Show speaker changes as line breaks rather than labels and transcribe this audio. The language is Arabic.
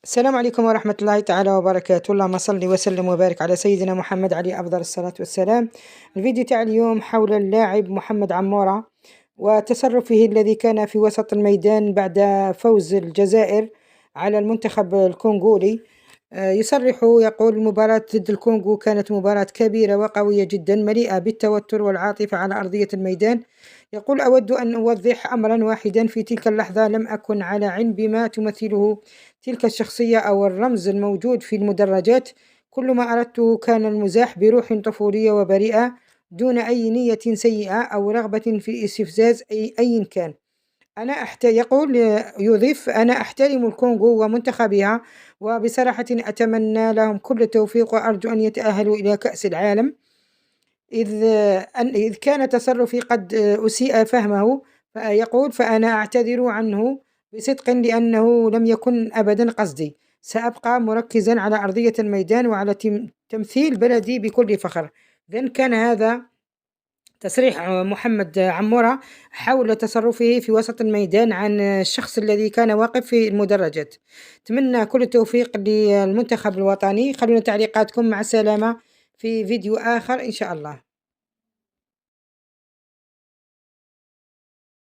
السلام عليكم ورحمة الله تعالى وبركاته. اللهم صل وسلم وبارك على سيدنا محمد عليه أفضل الصلاة والسلام. الفيديو تاع اليوم حول اللاعب محمد عمورة وتصرفه الذي كان في وسط الميدان بعد فوز الجزائر على المنتخب الكونغولي. يصرح يقول: المباراة ضد الكونغو كانت مباراة كبيرة وقوية جدا مليئة بالتوتر والعاطفة على أرضية الميدان. يقول: أود أن أوضح أمرا واحدا، في تلك اللحظة لم أكن على علم بما تمثله تلك الشخصية أو الرمز الموجود في المدرجات. كل ما أردته كان المزاح بروح طفولية وبريئة دون أي نية سيئة أو رغبة في استفزاز أي كان. يقول يضيف: أنا أحترم الكونغو ومنتخبها، وبصراحة أتمنى لهم كل التوفيق وأرجو أن يتأهلوا إلى كأس العالم. إذ كان تصرفي قد أسيء فهمه، فيقول: فأنا أعتذر عنه بصدق لأنه لم يكن أبدا قصدي. سأبقى مركزا على أرضية الميدان وعلى تمثيل بلدي بكل فخر. إذن كان هذا تصريح محمد عمورة حول تصرفه في وسط الميدان عن الشخص الذي كان واقف في المدرجات. أتمنى كل التوفيق للمنتخب الوطني. خلونا تعليقاتكم. مع السلامة في فيديو آخر إن شاء الله.